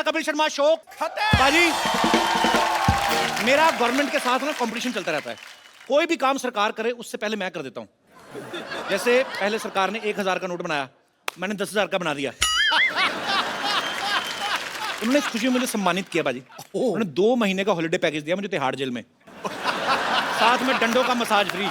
Kapil Sharma show बाजी। मेरा government के साथ ना कंपटीशन चलता रहता है। कोई भी काम सरकार करे उससे पहले मैं कर देता हूँ। जैसे पहले सरकार ने 1000 का नोट बनाया, मैंने 10,000 का बना दिया। उन्होंने इस खुशी में मुझे सम्मानित किया बाजी। उन्होंने 2 महीने का हॉलिडे पैकेज दिया मुझे तिहाड़ जेल में, साथ में डंडों का मसाज फ्री।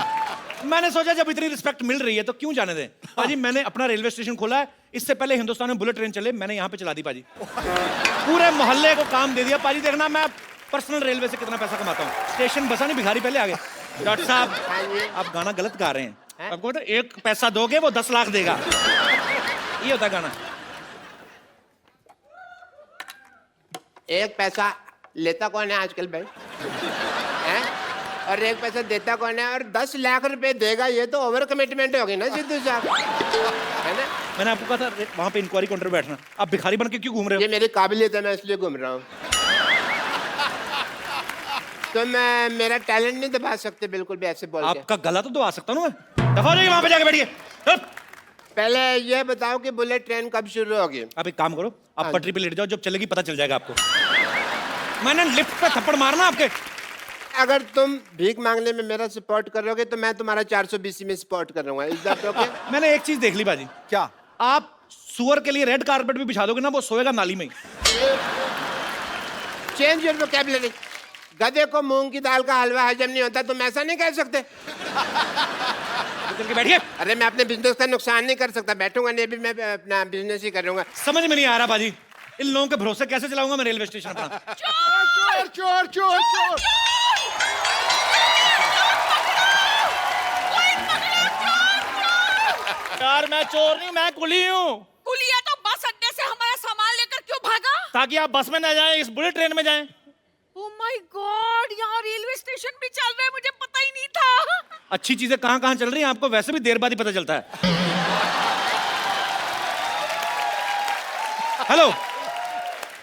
मैंने सोचा जब इतनी रिस्पेक्ट मिल रही है तो क्यों जाने दें। पाजी मैंने अपना रेलवे स्टेशन खोला है, इससे पहले हिंदुस्तान में बुलेट ट्रेन चले मैंने यहाँ पे चला दी पाजी। पूरे मोहल्ले को काम दे दिया पाजी। देखना मैं पर्सनल रेलवे से कितना पैसा कमाता हूँ। स्टेशन बसा नहीं, भिखारी पहले आ गए। डॉक्टर साहब आप गाना गलत गा रहे हैं। आपको 1 पैसा दोगे वो 10 लाख देगा, ये होता गाना। 1 पैसा लेता कौन है आजकल भाई हैं? और 1 पैसा देता कौन है? और 10 लाख रुपए देगा, ये तो ओवर कमिटमेंट होगी ना सिद्धू साहब, है ना? मैंने आपको कहा था वहां पे इंक्वायरी काउंटर पे बैठना, आप भिखारी बन के क्यों घूम रहे हो? ये मेरी काबिलियत है, मैं इसलिए घूम रहा हूँ। तो मैं मेरा टैलेंट नहीं दबा सकते बिल्कुल भी ऐसे बोल के। आपका गला तो दबा सकता हूँ मैं। दफा हो जाइए, वहां पे जाके बैठिए। पहले ये बताओ कि बुलेट ट्रेन कब शुरू होगी? आप एक काम करो, आप पटरी पे लेट जाओ, जब चलेगी पता चल जाएगा आपको। मैंने लिफ्ट पे थप्पड़ मारना आपके। अगर तुम भीख मांगने में मेरा सपोर्ट करोगे तो मैं तुम्हारा 420 में सपोर्ट करूंगा। Is that okay? मैंने एक चीज देख ली बाजी। क्या? आप सुअर के लिए रेड कारपेट भी बिछा दोगे ना, वो सोएगा नाली में ही। Change your vocabulary. गधे को मूंग की दाल का हलवा हजम नहीं होता, तुम ऐसा नहीं कह सकते। चल के बैठिए। अरे मैं अपने बिजनेस का नुकसान नहीं कर सकता, बैठूंगा नहीं, भी मैं अपना बिजनेस ही करूंगा। समझ में नहीं आ रहा बाजी, इन लोगों के भरोसे कैसे चलाऊंगा मैं रेलवे स्टेशन अपना। चोर चोर चोर चोर। यार मैं चोर नहीं, मैं कुली हूँ। कुलिया तो बस अड्डे से हमारा सामान लेकर क्यों भागा? ताकि आप बस में ना जाएं, इस बुलेट ट्रेन में जाएं। ओह माय गॉड, यहाँ रेलवे स्टेशन भी चल रहा है, मुझे पता ही नहीं था। अच्छी चीजें कहाँ कहाँ चल रही हैं आपको वैसे भी देर बाद ही पता चलता है। Hello,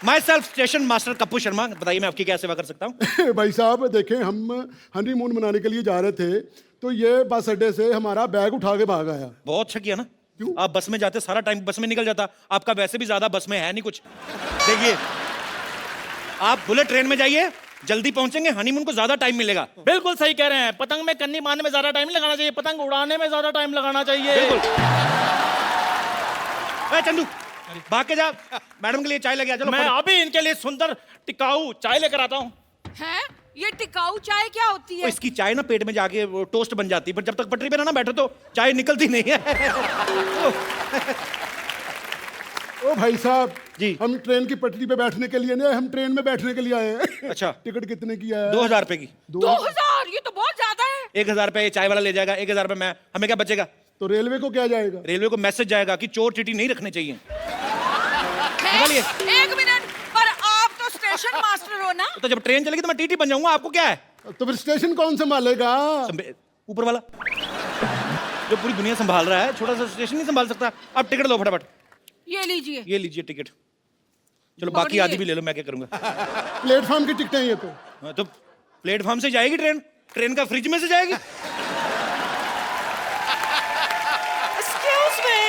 my self station master Kappu Sharma, बताइए मैं आपकी क्या सेवा कर सकता हूँ? भाई साहब देखें, हम हनीमून मनाने के लिए जा रहे थे तो ये बस अड्डे से हमारा बैग उठा के भाग आया। बहुत अच्छा किया ना। क्यों? आप बस में जाते सारा टाइम बस में निकल जाता, आपका वैसे भी ज्यादा बस में है नहीं कुछ। देखिए आप बुलेट ट्रेन में जाइए, जल्दी पहुंचेंगे, हनीमून को ज्यादा टाइम मिलेगा। बिल्कुल सही कह रहे हैं। पतंग में कन्नी बांधने में ज्यादा टाइम नहीं लगाना चाहिए, पतंग उड़ाने में ज्यादा टाइम लगाना चाहिए। बिल्कुल। चंदू भाग के जा, मैडम के लिए चाय लेके आ। चलो मैं अभी इनके लिए सुंदर टिकाऊ चाय लेकर आता हूँ। हैं? ये टिकाऊ चाय क्या होती है? इसकी चाय ना पेट में जाके वो टोस्ट बन जाती है, पर जब तक पटरी पे ना बैठो तो चाय निकलती नहीं है। ओ भाई साहब जी। हम ट्रेन की पटरी पे बैठने के लिए नहीं, हम ट्रेन में बैठने के लिए आए हैं। अच्छा। टिकट कितने की है? 2000 रुपए की। 2000? ये तो बहुत ज्यादा है। 1000 रुपए ये चाय वाला ले जाएगा, 1000 रुपए मैं, हमें क्या बचेगा? तो रेलवे को क्या जाएगा? रेलवे को मैसेज जाएगा कि चोर चीटी नहीं रखने चाहिए। हैं? 1 मिनट, पर आप तो स्टेशन मास्टर हो ना? तो जब ट्रेन चलेगी तो मैं टीटी बन जाऊंगा, आपको क्या है? तो फिर स्टेशन कौन संभालेगा? ऊपर वाला जो पूरी दुनिया संभाल रहा है, छोटा सा स्टेशन नहीं संभाल सकता। अब टिकट लो फटाफट। ये लीजिए। ये लीजिए टिकट। चलो बाकी आधी भी ले लो, मैं क्या करूंगा। प्लेटफॉर्म की टिकटें ये तो। हाँ, तो प्लेटफॉर्म से जाएगी ट्रेन, ट्रेन का फ्रिज में से जाएगी। Excuse me.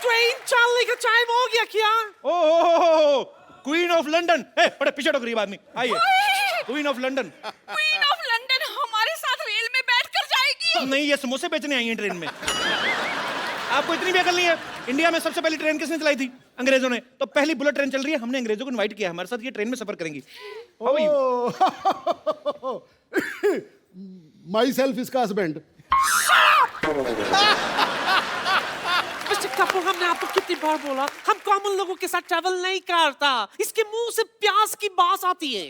ट्रेन चलने का टाइम हो गया क्या? ओह क्वीन ऑफ लंदन। बड़े पीछे हटो गरीब आदमी, आइए। Queen of London. Queen of London हमारे साथ रेल में बैठकर जाएगी? नहीं, ये समोसे बेचने आई हैं ट्रेन में। आपको इतनी भी अकल नहीं है? इंडिया में सबसे पहली ट्रेन किसने चलाई थी? अंग्रेजों ने। तो पहली बुलेट ट्रेन चल रही है, हमने अंग्रेजों को इनवाइट किया, हमारे साथ ये ट्रेन में सफर करेंगी। How are you? My self इसका हस्बैंड। मिस्टर कपूर, हमने आपको कितनी बार बोला हम कॉमन लोगों के साथ ट्रैवल नहीं करता। इसके मुंह से प्याज की बात आती है।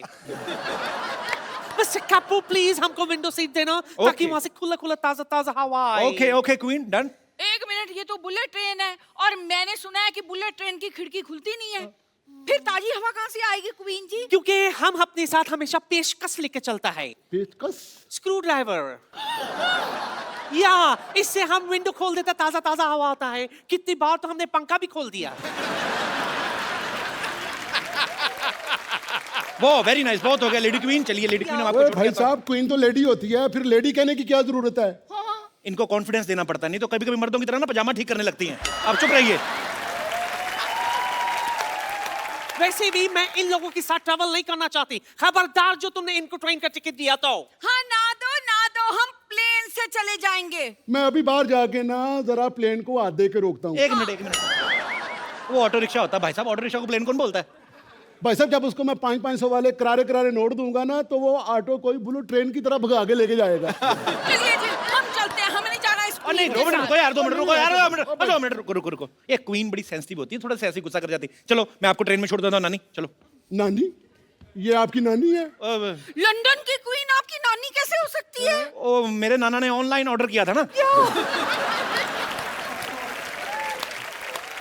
मिस्टर कपूर प्लीज हमको विंडो सीट देना, ताकि वहां से खुला खुला ताजा ताजा हवा आए। Okay okay queen, done. 1 minute, ये तो बुलेट ट्रेन है और मैंने सुना है कि बुलेट ट्रेन की खिड़की खुलती नहीं है। फिर ताजी हवा कहाँ से आएगी क्वीन जी? क्योंकि हम अपने साथ हमेशा पेशकश लेके चलता है। पेचकस? Screw driver. या इससे हम विंडो खोल देते, ताजा ताजा हवा आता है। कितनी बार तो हमने पंखा भी खोल दिया। वो वेरी नाइस, बहुत हो गया लेडी क्वीन। चलिए लेडी क्वीन, हम आपको भाई साहब क्वीन तो लेडी होती है, फिर लेडी कहने की क्या जरूरत है? इनको कॉन्फिडेंस देना पड़ता है, नहीं तो कभी कभी मर्दों की तरह ना पजामा ठीक करने लगती हैं। आप चुप रहिए। वैसे भी मैं इन लोगों के साथ ट्रैवल नहीं करना चाहती। खबरदार जो तुमने इनको ट्रेन का टिकट दिया तो। हाँ ना दो, हम प्लेन से चले जाएंगे। मैं अभी बाहर जाके ना जरा प्लेन को हाथ दे के रोकता हूँ। एक मिनट, वो ऑटो रिक्शा होता है भाई साहब, ऑटो रिक्शा को प्लेन कौन बोलता है? भाई साहब जब उसको मैं 500-500 वाले करारे करारे नोट दूंगा ना तो वो ऑटो कोई बुलेट ट्रेन की तरह भगा के लेके जाएगा। चलिए जी, हम चलते हैं, हमें नहीं जाना इस नहीं, 2 मिनट रुको यार, 2 मिनट रुको यार, 2 मिनट रुको। ये क्वीन बड़ी सेंसिटिव होती है, थोड़ा सा ऐसे गुस्सा कर जाती है। चलो मैं आपको ट्रेन में छोड़ देता हूँ नानी, चलो। नानी? ये आपकी नानी है? लंदन की क्वीन आपकी नानी कैसे हो सकती है? ओ मेरे नाना ने ऑनलाइन ऑर्डर किया था ना।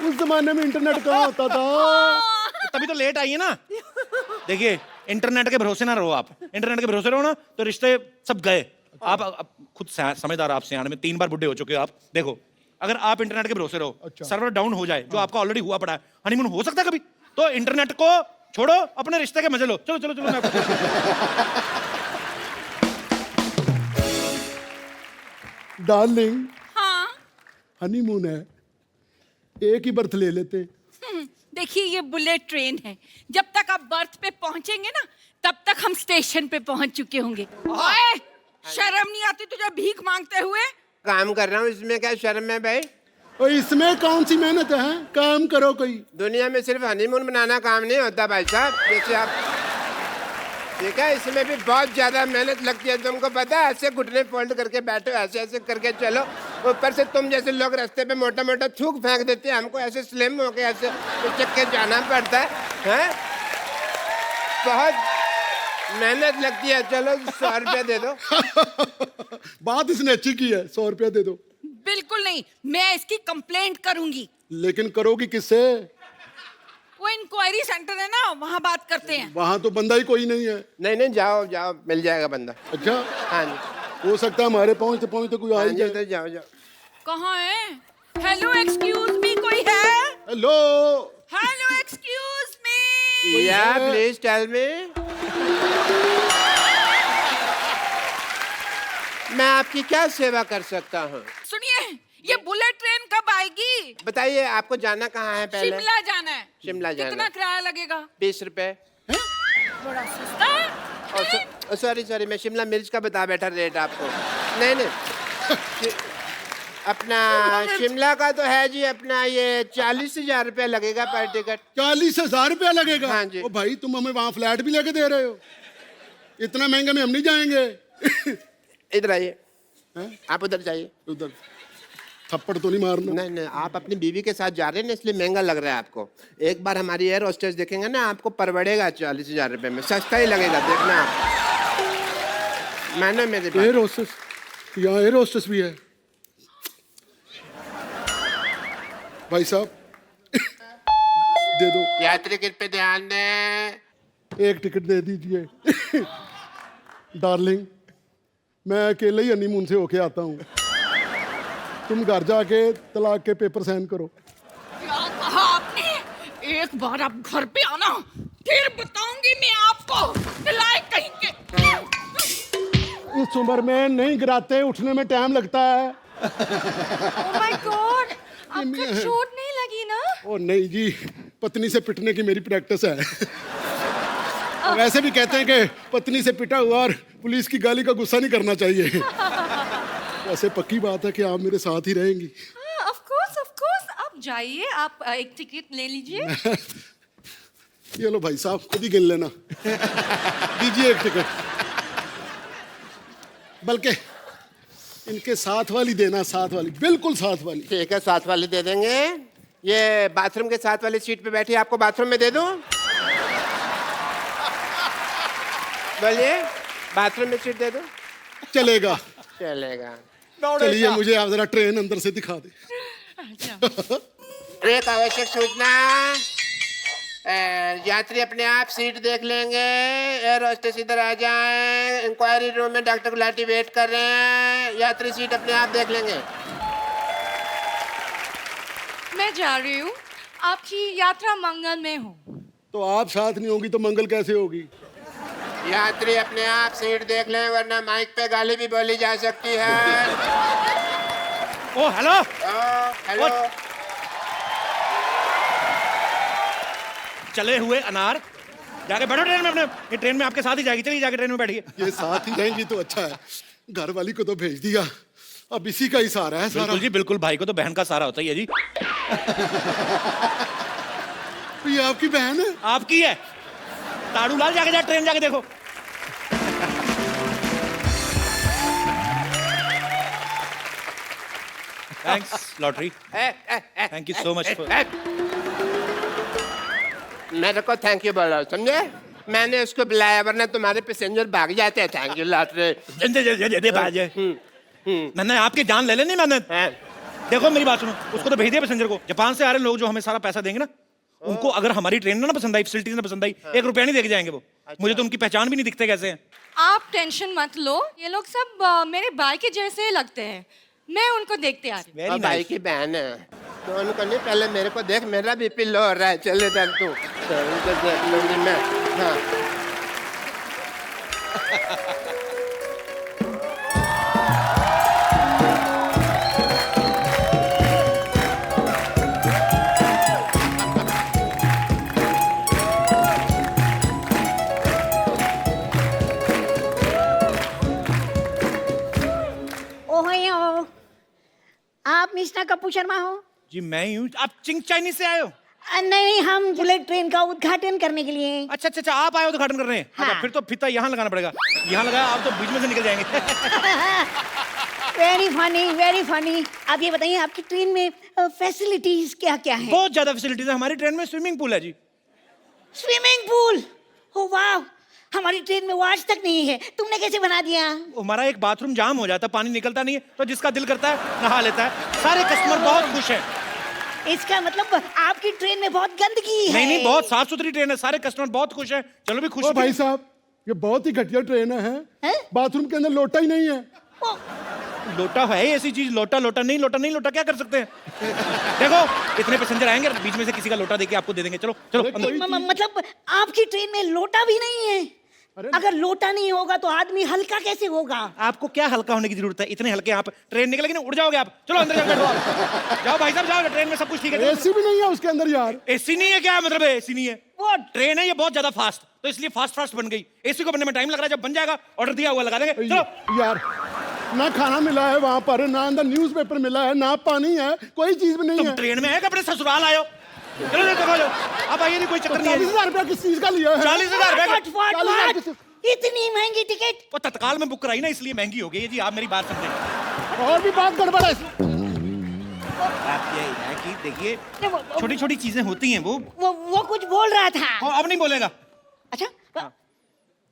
उस जमाने में इंटरनेट कहाँ होता था? तभी तो लेट आई है ना। देखिए इंटरनेट के भरोसे ना रहो आप, इंटरनेट के भरोसे रहो ना तो रिश्ते सब गए। आप खुद समझदार, आप सियाने में 3 बार बुढ़े हो चुके हो आप। देखो अगर आप इंटरनेट के भरोसे रहो, सर्वर डाउन हो जाए, जो आपका ऑलरेडी हुआ पड़ा है, हनीमून हो सकता है कभी, तो इंटरनेट को छोड़ो, अपने रिश्ते के मजे लो। चलो चलो चलो मैं आपको डार्लिंग, हाँ हनीमून है, एक ही बर्थ ले लेते। देखिए ये बुलेट ट्रेन है, जब तक आप बर्थ पे पहुंचेंगे ना तब तक हम स्टेशन पे पहुंच चुके होंगे। ओए, शर्म नहीं आती तुझे भीख मांगते हुए? काम कर रहा हूँ, इसमें क्या शर्म है भाई? और इसमें कौन सी मेहनत है? काम करो कोई। दुनिया में सिर्फ हनीमून मनाना काम नहीं होता भाई साहब, जैसे आप ठीक है, इसमें भी बहुत ज्यादा मेहनत लगती है, तुमको पता है? ऐसे घुटने फोल्ड करके बैठो, ऐसे ऐसे करके चलो, ऊपर से तुम जैसे लोग रास्ते पे मोटा मोटा थूक फेंक देते हैं, हमको ऐसे स्लिम होके ऐसे उचक के जाना पड़ता है? बहुत मेहनत लगती है। चलो 100 रुपया दे दो। बात इसने अच्छी की है, 100 रुपया दे दो। बिल्कुल नहीं, मैं इसकी कंप्लेंट करूंगी। लेकिन करोगी किससे? वो इंक्वायरी सेंटर है ना, वहाँ बात करते हैं। वहां तो बंदा ही कोई नहीं है। नहीं नहीं, जाओ जाओ, मिल जाएगा बंदा। अच्छा, हाँ जी, हो सकता है हमारे पहुंचते पहुंचते कोई आ हाँ ही जी, जाए। तो जाओ जाओ। कहाँ है? हेलो एक्सक्यूज मी, कोई है? Hello, hello excuse me. या प्लीज टेल मी। मैं आपकी क्या सेवा कर सकता हूँ? सुनिए, ये बुलेट ट्रेन कब आएगी? बताइए, आपको जाना कहाँ है पहले? शिमला जाना है। शिमला जाना। कितना किराया लगेगा? 20 रुपए। बड़ा सस्ता है। सॉरी सॉरी, मैं शिमला मिर्च का बता बैठा रेट आपको। नहीं नहीं, अपना शिमला का तो है जी, अपना ये 40,000 रुपया लगेगा पर टिकट। 40,000 रुपया लगेगा? हाँ जी। ओ भाई, तुम हमें वहाँ फ्लैट भी लेके दे रहे हो? इतना महंगा में हम नहीं जाएंगे। इधर आइए, हैं? आप उधर जाइए। उधर थप्पड़ तो नहीं मारना? नहीं नहीं, आप अपनी बीवी के साथ जा रहे हैं ना, इसलिए महंगा लग रहा है आपको। एक बार हमारी एयर होस्टेस देखेंगे ना, आपको परवड़ेगा 40,000 रुपये में, सस्ता ही लगेगा, देखना आप। मैंने मेरे बात। Air hostess? यहाँ एयर होस्टेस भी है? भाई साहब दे दो, यात्री कृपया ध्यान दें। एक टिकट दे दीजिए। डार्लिंग, मैं अकेले ही हनीमून से होके आता हूँ, तुम घर जाके तलाक के पेपर साइन करो। क्या कहा आपने? एक बार आप घर पे आना, फिर बताऊंगी मैं आपको। नालायक कहीं के। इस उम्र में नहीं गिराते, उठने में टाइम लगता है। Oh my God! आपको चोट नहीं लगी ना? ओ नहीं जी, पत्नी से पिटने की मेरी प्रैक्टिस है। वैसे भी कहते हैं कि पत्नी से पिटा हुआ और पुलिस की गाली का गुस्सा नहीं करना चाहिए। वैसे पक्की बात है कि आप मेरे साथ ही रहेंगी। हाँ, of course, आप जाइए, आप एक टिकट ले लीजिए। ये लो भाई साहब, खुद ही गिन लेना। दीजिए एक टिकट, बल्कि इनके साथ वाली देना, साथ वाली, बिल्कुल साथ वाली। ठीक है, साथ वाली दे देंगे। ये बाथरूम के साथ वाली सीट पे बैठी, आपको बाथरूम में दे दूं? बोलिए, बाथरूम में सीट दे दूं? चलेगा। चलेगा। चलिए, मुझे आप जरा ट्रेन अंदर से दिखा दे। एक आवश्यक सूचना, यात्री अपने आप सीट देख लेंगे। एयर होस्टेस इधर आ जाएं। इंक्वायरी रूम में डॉक्टर गुलाटी वेट कर रहे हैं। यात्री सीट अपने आप देख लेंगे। मैं जा रही हूँ, आपकी यात्रा मंगलमय हो। तो आप साथ नहीं होगी तो मंगल कैसे होगी? यात्री अपने आप सीट देख लें, वरना माइक पे गाली भी बोली जा सकती है। ओ हेलो। हेलो। चले हुए अनार, जाके बैठो ट्रेन में अपने। ये ट्रेन में आपके साथ ही जाएगी, चलिए जाके ट्रेन में बैठिए। ये साथ ही रहेंगी तो अच्छा है, घर वाली को तो भेज दिया, अब इसी का ही सहारा है सारा। बिल्कुल जी बिल्कुल, भाई को तो बहन का सहारा होता ही है जी। ये आपकी बहन है? आपकी है। ताड़ू लाल, जाके जा ट्रेन जाके देखो। Thanks lottery, thank you so much. मेरे को थैंक यू बोलो, समझे? मैंने उसको बुलाया, वरना तुम्हारे पैसेंजर भाग जाते हैं। Thank you lottery. मैंने आपकी जान ले लेनी मैंने। देखो मेरी बात सुनो, उसको तो भेज दिया पैसेंजर को। जापान से आ रहे लोग जो हमें सारा पैसा देंगे ना, उनको अगर हमारी ट्रेन ना पसंद आई, फैसिलिटीज ना पसंद आई, 1 रुपया नहीं देके जाएंगे वो। मुझे तो उनकी पहचान भी नहीं दिखते कैसे हैं। आप टेंशन मत लो, ये लोग सब मेरे भाई के जैसे लगते हैं। मैं उनको देखते आ रही हूँ। और भाई की बहन है तो उनको नहीं, पहले मेरे को देख, मेरा बीपी लो हो रहा है। चल इधर तू, तो उनको देख लूंगी मैं। हाँ ओहो, आप मिस्टर कपूर शर्मा हो? जी मैं ही हूँ। आप चिंग चाइनीज से आए हो? नहीं, हम बुलेट ट्रेन का उद्घाटन करने के लिए। अच्छा अच्छा अच्छा, आप आए हो उद्घाटन कर रहे हैं? हाँ। अच्छा, फिर तो फीता यहाँ लगाना पड़ेगा। यहाँ लगाया आप तो बीच में से निकल जाएंगे। Very funny, very funny. आप ये बताइए, आपकी ट्रेन में फैसिलिटीज क्या क्या है? बहुत ज्यादा फैसिलिटीज है हमारी ट्रेन में। स्विमिंग पूल है जी। Swimming pool? ओ वाह, हमारी ट्रेन में वो आज तक नहीं है, तुमने कैसे बना दिया? हमारा एक बाथरूम जाम हो जाता है, पानी निकलता नहीं है, तो जिसका दिल करता है नहा लेता है। सारे कस्टमर बहुत खुश हैं। इसका मतलब आपकी ट्रेन में बहुत गंदगी है। नहीं नहीं, बहुत साफ सुथरी ट्रेन है, सारे कस्टमर बहुत खुश हैं। चलो भी खुश ओ भी। भाई साहब, ये बहुत ही घटिया ट्रेन है। हैं? बाथरूम के अंदर लोटा ही नहीं है। ओ, लोटा है ऐसी चीज, लोटा लोटा नहीं, लोटा नहीं, लोटा क्या कर सकते हैं? देखो इतने पैसेंजर आएंगे, बीच में से किसी का लोटा देके आपको दे देंगे। चलो चलो अरे अंदर। कोई- मतलब आपकी ट्रेन में लोटा भी नहीं है? अगर लोटा नहीं होगा तो आदमी हल्का कैसे होगा? आपको क्या हल्का होने की जरूरत है? इतने हल्के आप, ट्रेन निकलेगी ना उड़ जाओगे आप। चलो अंदर जाओ, बैठो आप। जाओ भाई साहब जाओ, ट्रेन में सब कुछ ठीक है। एसी भी नहीं है उसके अंदर यार। एसी नहीं है? क्या मतलब है एसी नहीं है? वो ट्रेन है ये बहुत ज्यादा फास्ट, तो इसलिए फास्ट फास्ट बन गई। एसी को बनने में टाइम लग रहा है, जब बन जाएगा ऑर्डर दिया हुआ लगा देंगे। चलो। यार, ना खाना मिला है वहां पर, ना अंदर न्यूज़पेपर मिला है, ना पानी है, कोई चीज भी नहीं तुम है। ट्रेन में है कि अपने ससुराल आयो? चलो देखो लो, आप आइए, नहीं कोई चक्कर नहीं है। 40,000 रुपया किस चीज का लिया है? 40,000 रुपए का? 40,000 किस- इतनी महंगी टिकट? वो तत्काल में बुक कराई ना, इसलिए महंगी हो गई है जी। आप मेरी बात समझे। और भी बात गड़बड़ है। बात यही है कि देखिए, छोटी छोटी चीजें होती हैं। वो कुछ बोल रहा था। वो अब नहीं बोलेगा। अच्छा,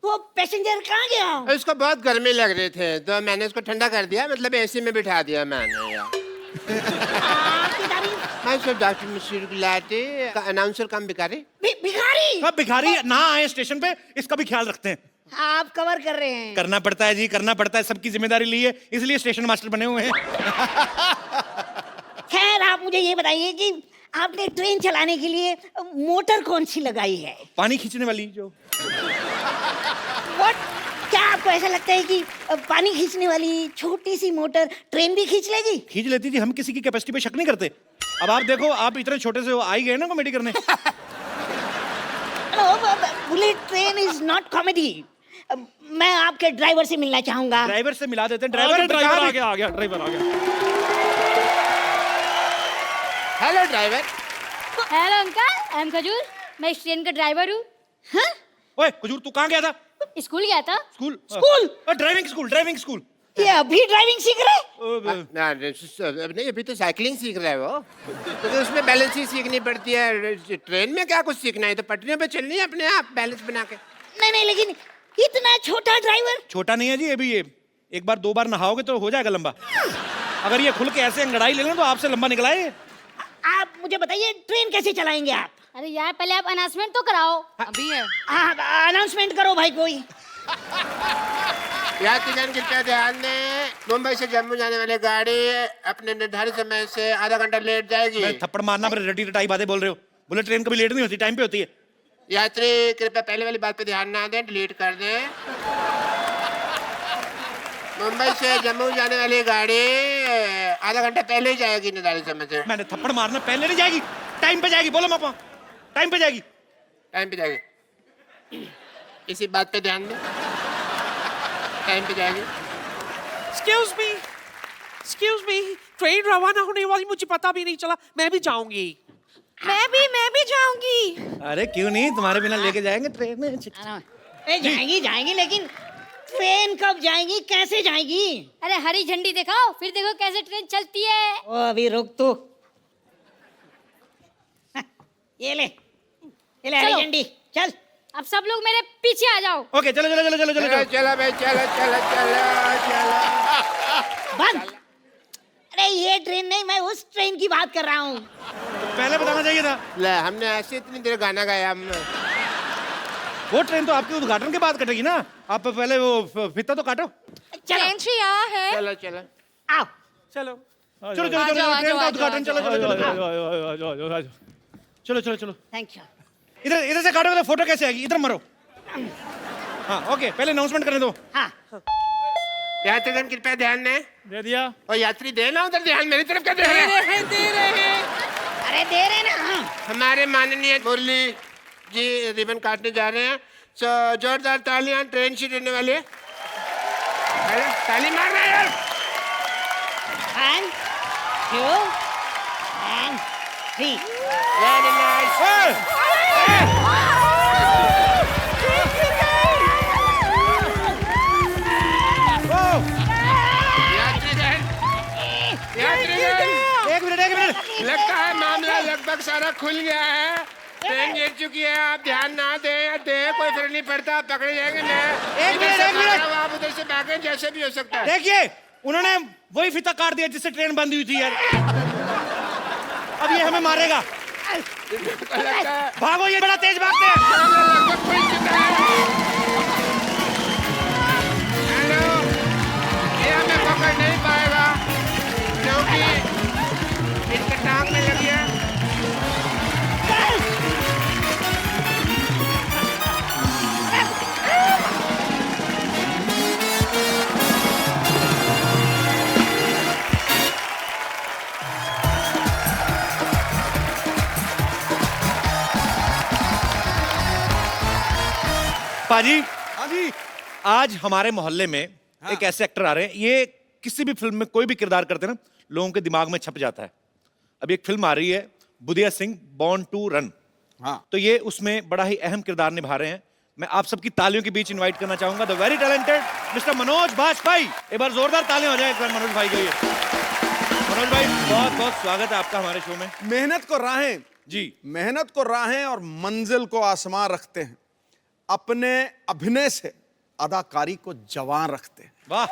वो पैसेंजर कहाँ गया? उसको बहुत गर्मी लग रही थी, तो मैंने उसको ठंडा कर दिया, मतलब एसी में बिठा दिया मैंने यार। आपकी तारीफ। मैं सब डॉक्टर मिश्र गुलाटी का अनाउंसर कम भिखारी। भिखारी? अब भिखारी ना आए स्टेशन पे, इसका भी ख्याल रखते हैं। आप कवर कर रहे हैं। करना पड़ता है जी, करना पड़ता है, सबकी जिम्मेदारी ली है, इसलिए स्टेशन मास्टर बने हुए हैं। खैर, आप मुझे ये बताइए कि आपने ट्रेन चलाने के लिए मोटर कौन सी लगाई है? पानी खींचने वाली जो। What? क्या आपको ऐसा लगता है कि पानी खींचने वाली छोटी सी मोटर ट्रेन भी खींच लेगी? खींच लेती जी, हम किसी की कैपेसिटी पे शक नहीं करते। अब आप देखो, आप इतने छोटे से आ ही गए ना कॉमेडी करने। Bullet train is not comedy. मैं आपके ड्राइवर से मिलना चाहूंगा। ड्राइवर से मिला देते हैं। ड्राइवर ड्राइवर आ गया, आ गया, ड्राइवर आ गया। Hello driver. Hello uncle, I am खजूर। मैं इस ट्रेन का ड्राइवर हूँ। हाँ? ओए खजूर, तू कहाँ गया था? स्कूल गया था। School? School? Driving school, driving school. ये अभी ड्राइविंग सीख रहे? नहीं, अभी तो साइकिलिंग सीख रहा है वो, क्योंकि उसमें बैलेंस ही सीखनी पड़ती है। ट्रेन में क्या कुछ सीखना है, तो पटरियों पे चलनी है अपने आप बैलेंस बना के। नहीं नहीं, लेकिन इतना छोटा ड्राइवर? छोटा नहीं है जी, अभी ये एक बार 2 बार नहाओगे तो हो जाएगा लंबा। अगर ये खुल के ऐसे अंगड़ाई ले लें तो आपसे लंबा निकला है। आप मुझे बताइए, ट्रेन कैसे चलाएंगे आप? अरे यार, पहले आप अनाउंसमेंट तो कराओ। अभी है। अनाउंसमेंट करो भाई कोई। यात्रीगण कृपया ध्यान दें, मुंबई से जम्मू जाने वाली गाड़ी अपने निर्धारित समय से आधा घंटा लेट जाएगी। मैं थप्पड़ मारना, पर रटी रटाई बातें बोल रहे हो। बुलेट ट्रेन कभी लेट नहीं होती, टाइम पे होती है। यात्री कृपया पहले वाली बात पे ध्यान ना दें, डिलीट कर दें। मुंबई से जम्मू जाने वाली गाड़ी आधा घंटा पहले ही जाएगी निर्धारित समय से। मैंने थप्पड़ मारना, पहले नहीं जाएगी, टाइम पे जाएगी। बोलो मापा, टाइम पे जाएगी। टाइम पे जाएगी, इसी बात पे ध्यान दें। टाइम पे जाएगी। Excuse me, ट्रेन रवाना होने वाली, मुझे पता भी नहीं चला। मैं भी जाऊंगी। मैं भी जाऊंगी। अरे क्यों नहीं, तुम्हारे बिना लेके जाएंगे ट्रेन में। जाएंगी जाएंगी, लेकिन ट्रेन कब जाएगी, कैसे जाएगी? अरे हरी झंडी दिखाओ, फिर देखो कैसे ट्रेन चलती है। ओ अभी रुक तू। ये ले हरी चलो। झंडी, चल। अब सब लोग मेरे पीछे आ जाओ। ओके चलो चलो चलो चलो चलो चलो चलो भाई, चलो चलो चलो चलो। बंद। अरे ये ट्रेन नहीं, मैं उस ट्रेन की बात कर रहा हूँ। पहले बताना चाहिए था। ले, हमने ऐसे इतनी देर गाना गाया हमने। वो ट्रेन तो आपके उद्घाटन के बाद कटेगी ना, आप पहले वो फीता तो काटो। ट्रेन से यहाँ है। चलो चलो आओ। चलो। चलो चलो चलो ट्रेन का उद्घाटन। चलो चलो चलो चलो चलो चलो। Thank you. इधर इधर से काटो, फोटो कैसे आएगी? इधर मरो। हाँ ओके, पहले अनाउंसमेंट करने दो। हाँ। यात्रीगण कृपया ध्यान दें। दे दिया। और यात्री देना उधर ध्यान, मेरी तरफ क्या दे रहे हैं? अरे दे रहे ना। हमारे माननीय मुरली जी रिबन काटने जा रहे हैं। जोरदार तालियां, ट्रेन शुरू होने वाली है। अरे ताली मार रहे हैं। 1 2 and 3। Very nice. एक मिनट। लगता है मामला लगभग सारा खुल गया है। ट्रेन गिर चुकी है, आप ध्यान ना दें या दें कोई फर्क नहीं पड़ता, पकड़े जाएंगे। एक मिनट। आप उधर से भागें, जैसे भी हो सकता है। देखिए, उन्होंने वही फीता काट दिया जिससे ट्रेन बंद हुई थी यार। अब ये हमें मारेगा। लगता है भागो, ये बड़ा तेज भागते हैं। मामला लगभग खुल चुका है। हेलो, ये हमें पकड़ नहीं पाएगा क्योंकि इनके टांग में लगी है। पाजी, हाँ जी, आज हमारे मोहल्ले में एक ऐसे एक्टर आ रहे हैं, ये किसी भी फिल्म में कोई भी किरदार करते हैं ना, लोगों के दिमाग में छप जाता है। अभी एक फिल्म आ रही है, Bhutia Singh born to run. हाँ, तो ये उसमें बड़ा ही अहम किरदार निभा रहे हैं। मैं आप सबकी तालियों के बीच इनवाइट करना चाहूंगा the very talented Mr Manoj Bajpayee. एक बार जोरदार तालियां हो जाए एक बार मनोज भाई के लिए। मनोज भाई, बहुत बहुत स्वागत है आपका हमारे शो में। मेहनत को राहें जी, मेहनत को राहें और मंजिल को आसमां रखते हैं, अपने अभिनय से अदाकारी को जवान रखते हैं। वाह।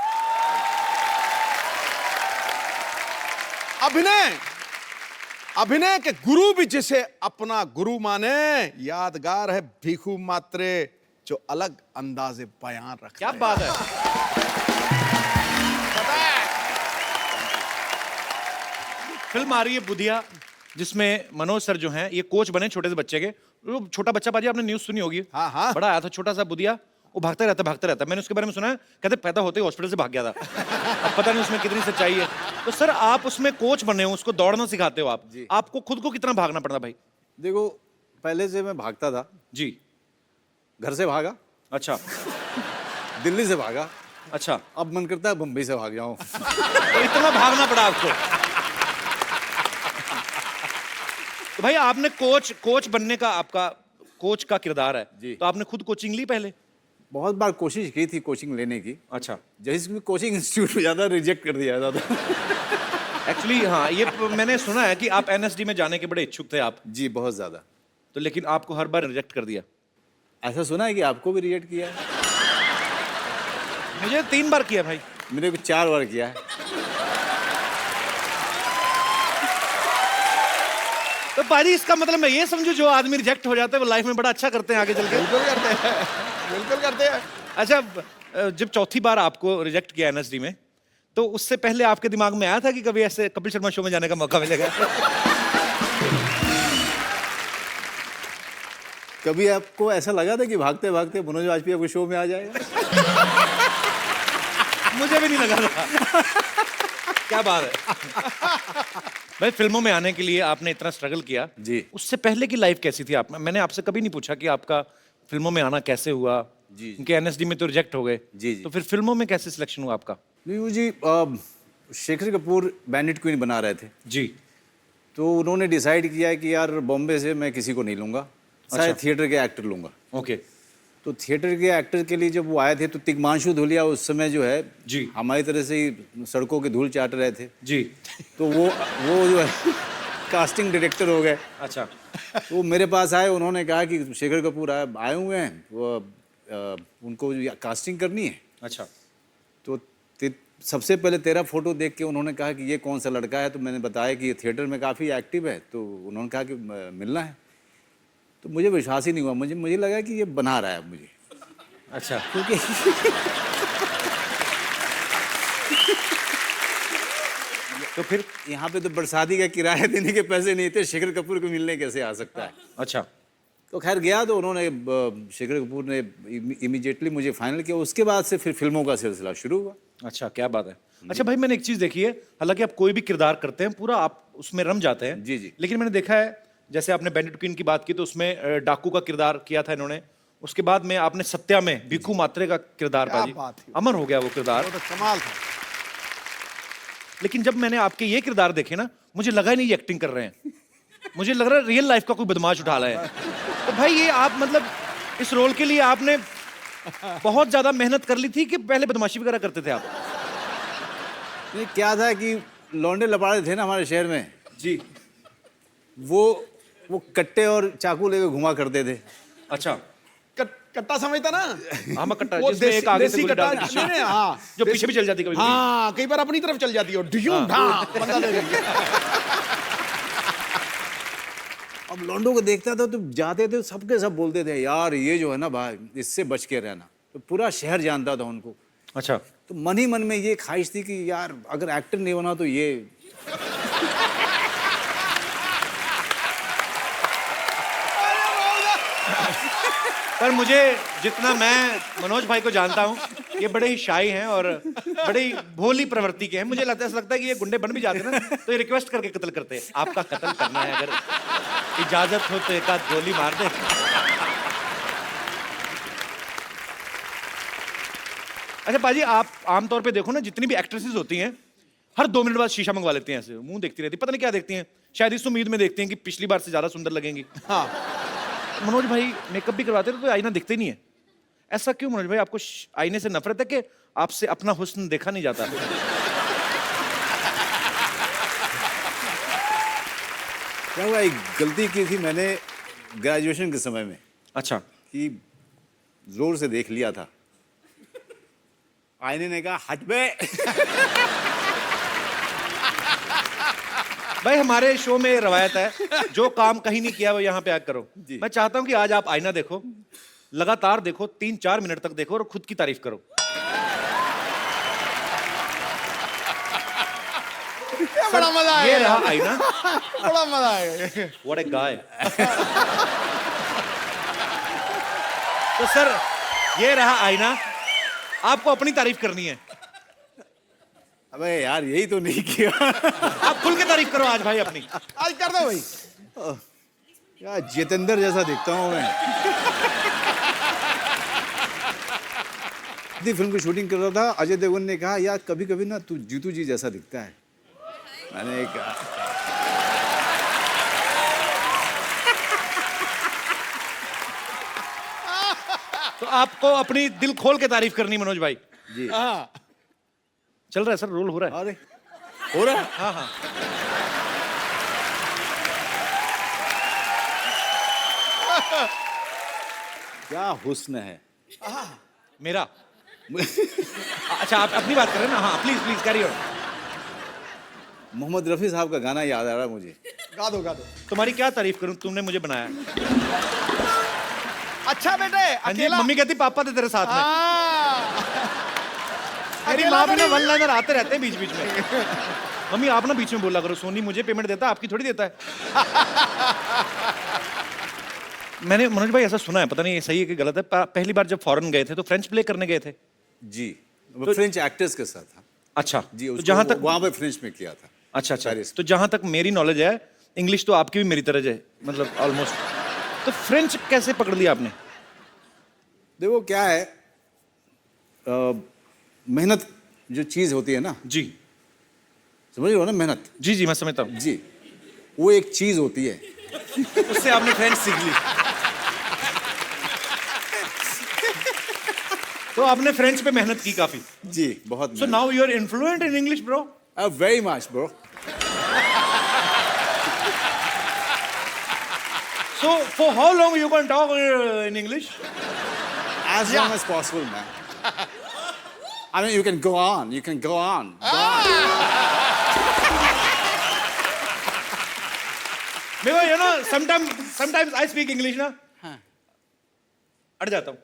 अभिनय के गुरु भी जिसे अपना गुरु माने, यादगार है भीखू मात्रे जो अलग अंदाजे बयान रखते क्या हैं। बात है। फिल्म आ रही है बुदिया, जिसमें मनोज सर जो हैं, ये कोच बने छोटे से बच्चे के। वो छोटा बच्चा, पाजी आपने न्यूज़ सुनी होगी। हाँ, हाँ। बड़ा आया था छोटा सा बुदिया, वो भागता रहता। मैंने उसके बारे में सुना है, कहते पैदा होते ही हॉस्पिटल से भाग गया था। अब पता नहीं उसमें कितनी सच्चाई है। तो सर, आप उसमें कोच बने हो, उसको दौड़ना सिखाते हो आप। आपको खुद को कितना भागना पड़ता भाई? देखो, पहले से मैं भागता था जी। घर से भागा, अच्छा दिल्ली से भागा, अच्छा। अब मन करता है बम्बई से भाग जाऊं। तो इतना भागना पड़ा आपको। तो भाई, आपने कोच बनने का, आपका कोच का किरदार है जी। तो आपने खुद कोचिंग ली पहले? बहुत बार कोशिश की थी कोचिंग लेने की। अच्छा। जैसे भी कोचिंग इंस्टीट्यूट में ज़्यादा रिजेक्ट कर दिया जाता था। एक्चुअली हाँ, ये मैंने सुना है कि आप एनएसडी में जाने के बड़े इच्छुक थे आप। जी, बहुत ज़्यादा। तो लेकिन आपको हर बार रिजेक्ट कर दिया। ऐसा सुना है कि आपको भी रिजेक्ट किया है? मुझे 3 बार किया भाई। मेरे को 4 बार किया है। तो पाजी, इसका मतलब मैं ये समझू, जो आदमी रिजेक्ट हो जाता है वो लाइफ में बड़ा अच्छा करते हैं आगे चल के। बिल्कुल करते हैं। अच्छा, जब चौथी बार आपको रिजेक्ट किया एनएसडी में, तो उससे पहले आपके दिमाग में आया था कि कभी ऐसे कपिल शर्मा शो में जाने का मौका मिलेगा? कभी आपको ऐसा लगा था कि भागते भागते मनोज वाजपेयी आपके शो में आ जाएगा? मुझे भी नहीं लगा था। क्या बात है। भाई फिल्मों में आने के लिए आपने इतना स्ट्रगल किया जी। उससे पहले की लाइफ कैसी थी आप? मैंने आपसे कभी नहीं पूछा कि आपका फिल्मों में आना कैसे हुआ। जी। क्योंकि एनएसडी में तो रिजेक्ट हो गए। जी, जी। तो फिर फिल्मों में कैसे सिलेक्शन हुआ आपका? नहीं वो जी शेखर कपूर बैंडिट क्वीन बना रहे थे, जी। तो उन्होंने डिसाइड किया कि यार बॉम्बे से मैं किसी को नहीं लूंगा, शायद थिएटर के एक्टर लूंगा। ओके। तो थिएटर के एक्टर के लिए जब वो आए थे तो तिग्मांशु धूलिया उस समय जो है जी। हमारी तरह से ही सड़कों की धूल चाट रहे थे। जी। तो वो जो है कास्टिंग डायरेक्टर हो गए। अच्छा। वो मेरे पास आए, उन्होंने कहा कि शेखर कपूर आए हुए हैं, वो उनको कास्टिंग करनी है। अच्छा। तो सबसे पहले तेरा फोटो देख के उन्होंने कहा कि ये कौन सा लड़का है, तो मैंने बताया कि ये थिएटर में काफ़ी एक्टिव है, तो उन्होंने कहा कि मिलना है। तो मुझे विश्वास ही नहीं हुआ, मुझे लगा कि ये बना रहा है मुझे। अच्छा। क्योंकि तो फिर यहाँ पे तो बरसाती का किराया देने के पैसे नहीं थे, शेखर कपूर को मिलने कैसे आ सकता है। अच्छा। तो खैर गया, तो उन्होंने शेखर कपूर ने इमीडिएटली मुझे फाइनल किया। उसके बाद से फिर फिल्मों का सिलसिला शुरू हुआ। अच्छा, क्या बात है। अच्छा भाई, मैंने एक चीज देखी है, हालांकि आप कोई भी किरदार करते हैं पूरा आप उसमें रम जाते हैं। जी, जी। लेकिन मैंने देखा है, जैसे आपने बैंडिट क्वीन की बात की तो उसमें डाकू का किरदार किया था इन्होंने। उसके बाद में आपने सत्या में भिक्खू मात्रे का किरदार क्या पाजी, बात है। अमर हो गया वो किरदार। तो कमाल था। लेकिन जब मैंने आपके ये किरदार देखे ना, मुझे लगा ही नहीं ये एक्टिंग कर रहे हैं। मुझे लग रहा है रियल लाइफ का कोई बदमाश उठा रहा है। तो भाई ये आप मतलब इस रोल के लिए आपने बहुत ज्यादा मेहनत कर ली थी कि पहले बदमाशी वगैरह करते थे आप? नहीं, क्या था कि लौंडे लपाड़े थे ना हमारे शहर में जी। वो कट्टे और चाकू लेके घुमा करते थे। अच्छा। कट्टा समझता ना? हाँ, मैं कट्टा, वो जिसमें एक आगे से देसी गोली डाल कट्टा, के- नहीं, नहीं, हाँ, जो पीछे भी चल जाती कभी। हाँ, कई बार अपनी तरफ चल जाती है और ढियूं ढां, बंदा दे देती है। अब लौंडों को देखता था तो जाते थे, सबके सब बोलते थे यार ये जो है ना भाई, इससे बच के रहना। तो पूरा शहर जानता था उनको। अच्छा। तो मन ही मन में ये ख्वाहिश थी कि यार अगर एक्टर नहीं बना तो ये पर मुझे जितना मैं मनोज भाई को जानता हूँ, ये बड़े ही शाई हैं और बड़े ही भोली प्रवृत्ति के हैं। मुझे ऐसा लगता है कि ये गुंडे बन भी जाते हैं ना तो ये रिक्वेस्ट करके कत्ल करते हैं, आपका कत्ल करना है, अगर इजाजत हो तो एक आध गोली मार दे। अच्छा पाजी, आप आमतौर पे देखो ना, जितनी भी एक्ट्रेसेस होती हैं हर 2 मिनट बाद शीशा मंगवा लेती हैं, ऐसे मुंह देखती रहती, पता नहीं क्या देखती हैं, शायद इस उम्मीद में देखती हैं कि पिछली बार से ज्यादा सुंदर लगेंगी। हाँ। मनोज भाई मेकअप भी करवाते थे तो आईना दिखते नहीं है, ऐसा क्यों मनोज भाई? आपको आईने से नफरत है कि आपसे अपना हुस्न देखा नहीं जाता? क्या हुआ, एक गलती की थी मैंने ग्रेजुएशन के समय में। अच्छा। कि जोर से देख लिया था, आईने ने कहा हट बे। भाई हमारे शो में ये रवायत है, जो काम कहीं नहीं किया वो यहाँ पे आकर करो। मैं चाहता हूँ कि आज आप आईना देखो, लगातार देखो, 3-4 मिनट तक देखो और खुद की तारीफ करो। बड़ा मजा ये आएगा, रहा आईना। बड़ा मजा आएगा। What a guy। तो सर ये रहा आईना, आपको अपनी तारीफ करनी है। अबे यार यही तो नहीं किया। आप खुल के तारीफ करो आज भाई अपनी। आज कर दो भाई। यार जितेंद्र जैसा दिखता हूँ मैं। फिल्म की शूटिंग कर रहा था, अजय देवगन ने कहा यार कभी कभी ना तू जीतू जी जैसा दिखता है। मैंने कहा तो आपको अपनी दिल खोल के तारीफ करनी मनोज भाई। जी। हाँ। चल रहा है सर, रोल हो रहा है। अरे हो रहा है। हाँ हाँ। क्या हुस्न है मेरा। अच्छा आप अपनी बात कर रहे हैं ना? हाँ please please carry on. Mohammad Rafi साहब का गाना याद आ रहा है मुझे। गा दो गा दो। तुम्हारी क्या तारीफ करूं, तुमने मुझे बनाया। अच्छा बेटे, हाँ जी, अकेला। मम्मी कहती पापा थे तेरे साथ में। हाँ। मेरी अकेला माँ भी तो ना नहीं। वन लाइनर आते रहते हैं बीच बीच में। मम्मी आप ना बीच में बोला करो, सोनी मुझे पेमेंट देता है, आपकी थोड़ी देता है। मैंने मनोज भाई ऐसा सुना है, पता नहीं ये सही है कि गलत है, पहली बार जब फॉरेन गए थे तो फ्रेंच प्ले करने गए थे। जी, वो फ्रेंच एक्टर्स के साथ था अच्छा जी। तो उसको जहाँ तक वहाँ पे फ्रेंच में किया था। अच्छा अच्छा पेरिस। तो जहाँ तक मेरी नॉलेज है इंग्लिश तो आपकी भी मेरी तरह है, मतलब ऑलमोस्ट। तो फ्रेंच कैसे पकड़ लिया आपने? देखो क्या है, मेहनत जो चीज़ होती है ना, जी समझ रहे हो ना, मेहनत जी जी मैं समझता हूँ। जी, वो एक चीज़ होती है। उससे आपने फ्रेंच सीख ली। तो आपने फ्रेंच पे मेहनत की काफी। जी बहुत। So now you are influent in English bro. Very much bro. So for how long you can talk in English? As long as possible, man. I mean, you can go on. You can go on. Go on. Because you know, sometimes I speak English ना, अड़ जाता हूँ।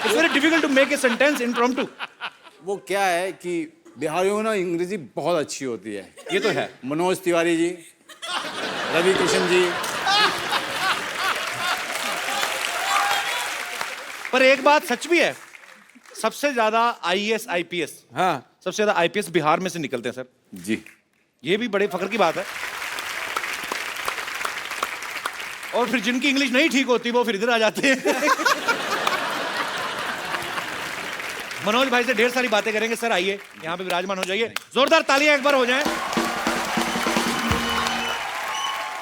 It's very difficult to make a sentence impromptu. वो क्या है कि बिहारियों में ना अंग्रेजी बहुत अच्छी होती है। ये तो है। मनोज तिवारी जी, रवि किशन जी। पर एक बात सच भी है, सबसे ज्यादा IAS IPS, हाँ सबसे ज्यादा IPS बिहार में से निकलते हैं सर। जी ये भी बड़े फख्र की बात है। और फिर जिनकी इंग्लिश नहीं ठीक होती वो फिर इधर आ जाते हैं। मनोज भाई से ढेर सारी बातें करेंगे। सर आइए यहाँ पे विराजमान हो जाइए, जोरदार तालियां एक बार हो जाएं।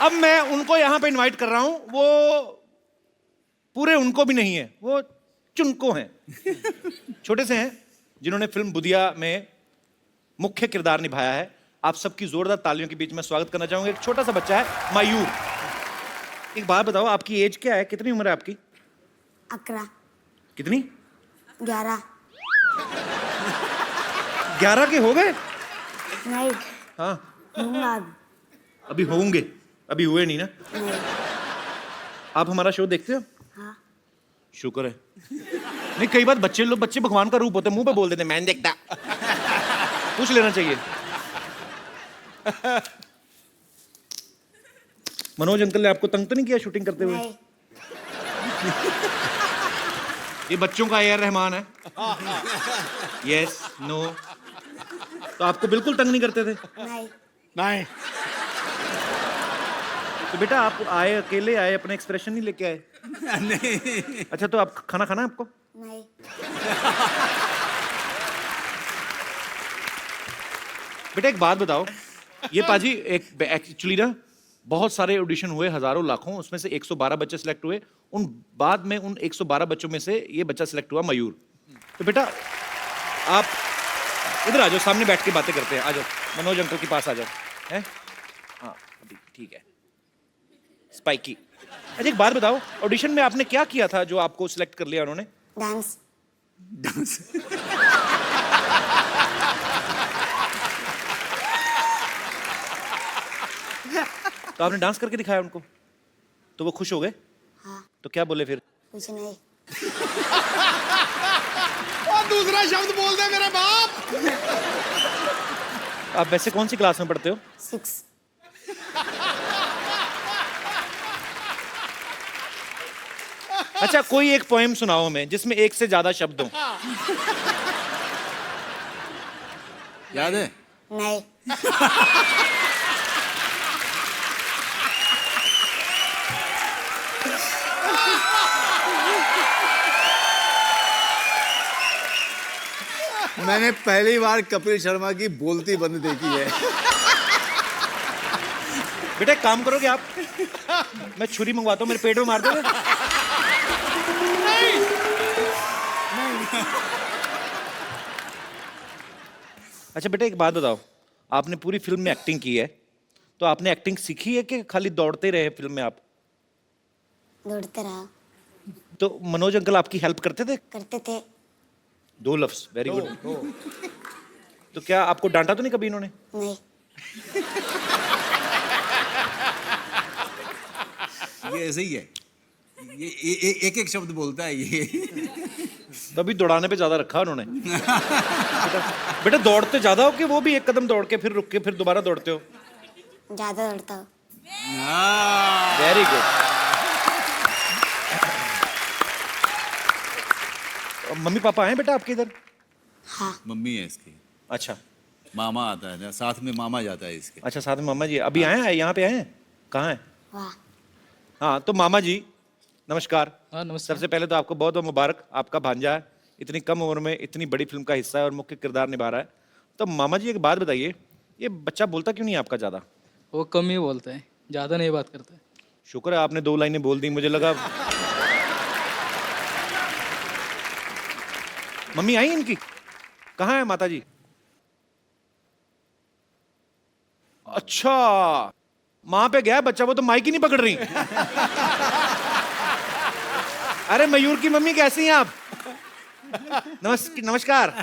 अब मैं उनको यहाँ पे इनवाइट कर रहा हूं, वो पूरे उनको भी नहीं है, वो चुनको हैं, छोटे से हैं, जिन्होंने फिल्म बुदिया में मुख्य किरदार निभाया है। आप सबकी जोरदार तालियों के बीच में स्वागत करना चाहूंगा। एक छोटा सा बच्चा है मयूर। एक बात बताओ, आपकी एज क्या है, कितनी उम्र है आपकी? 11 कितनी? 11 11 के हो गए? नहीं हाँ होऊंगा अभी होंगे, अभी हुए नहीं ना। नहीं। आप हमारा शो देखते हो? हाँ शुक्र है। नहीं कई बार बच्चे भगवान का रूप होते हैं, मुंह पे बोल देते हैं मैं नहीं देखता। पूछ लेना चाहिए। मनोज अंकल ने आपको तंग तो नहीं किया शूटिंग करते हुए? नहीं ये बच्चों का AR रहमान है। Yes no. तो आपको बिल्कुल तंग नहीं करते थे? नहीं नहीं। तो बेटा आप आए, अकेले आए, अपने एक्सप्रेशन नहीं लेके आए? नहीं। अच्छा तो आप खाना खाना है आपको? नहीं बेटा एक बात बताओ, ये पाजी एक एक्चुअली ना बहुत सारे ऑडिशन हुए, हजारों लाखों, उसमें से 112 बच्चे सिलेक्ट हुए। उन बाद में उन 112 बच्चों में से ये बच्चा सिलेक्ट हुआ मयूर। तो बेटा आप इधर आ जाओ, सामने बैठ के बातें करते हैं। आ जाओ मनोज अंकल के पास आ जाओ। हैं? हाँ अभी ठीक है। स्पाइकी। अच्छा एक बात बताओ, ऑडिशन में आपने क्या किया था जो आपको सिलेक्ट कर लिया उन्होंने? डांस तो आपने डांस करके दिखाया उनको, तो वो खुश हो गए? हाँ तो क्या बोले फिर? कुछ नहीं और दूसरा शब्द बोल दे मेरे बाप। आप वैसे कौन सी क्लास में पढ़ते हो? 6 अच्छा कोई एक पोएम सुनाओ हमें जिसमें एक से ज्यादा शब्द हो। याद है? नहीं मैंने पहली बार कपिल शर्मा की बोलती बंद देखी है। बेटा एक काम करोगे आप, मैं छुरी मंगवाता हूँ, मेरे पेट में मार दोगे? अच्छा बेटा एक बात बताओ, आपने पूरी फिल्म में एक्टिंग की है, तो आपने एक्टिंग सीखी है कि खाली दौड़ते रहे फिल्म में आप? दौड़ते रहा तो मनोज अंकल आपकी हेल्प करते थे? करते थे 2 लफ्ज, वेरी गुड। तो क्या आपको डांटा तो नहीं कभी इन्होंने? नहीं ये ऐसे ही है, ये एक एक शब्द बोलता है ये। तभी दौड़ाने पे ज्यादा रखा उन्होंने। बेटा दौड़ते ज्यादा हो कि वो भी एक कदम दौड़ के फिर रुक के फिर दोबारा दौड़ते हो? ज्यादा दौड़ता हूँ वेरी गुड। मम्मी पापा हैं बेटा आपके इधर? मम्मी है इसकी, अच्छा मामा आता है, साथ में मामा जाता है इसके। अच्छा, साथ में मामा जी अभी आए हैं, यहाँ पे आए हैं? कहाँ हैं? हाँ, तो मामा जी नमस्कार। हाँ, नमस्कार। सबसे पहले तो आपको बहुत बहुत मुबारक, आपका भांजा है, इतनी कम उम्र में इतनी बड़ी फिल्म का हिस्सा है और मुख्य किरदार निभा रहा है। तो मामा जी एक बात बताइए, ये बच्चा बोलता क्यों नहीं है आपका ज़्यादा? वो कम ही बोलता है, ज़्यादा नहीं बात करता है। शुक्र है आपने 2 लाइनें बोल दी, मुझे लगा। मम्मी आई इनकी? कहाँ है माता जी? अच्छा, माँ पे गया बच्चा, वो तो माइक ही नहीं पकड़ रही। अरे मयूर की मम्मी कैसी हैं आप? नमस्कार।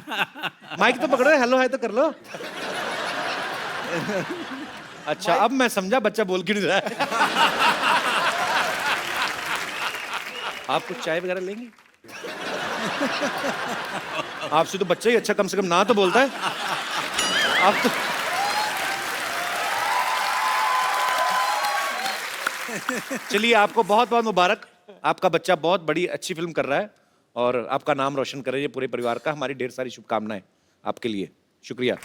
माइक तो पकड़ो, हेलो हाय तो कर लो। अच्छा, अब मैं समझा बच्चा बोल क्यों नहीं रहा है। आप कुछ चाय वगैरह लेंगे? आपसे तो बच्चा ही अच्छा कम से कम ना तो बोलता है। आप तो चलिए, आपको बहुत बहुत मुबारक, आपका बच्चा बहुत बड़ी अच्छी फिल्म कर रहा है और आपका नाम रोशन करे ये पूरे परिवार का। हमारी ढेर सारी शुभकामनाएं आपके लिए। शुक्रिया।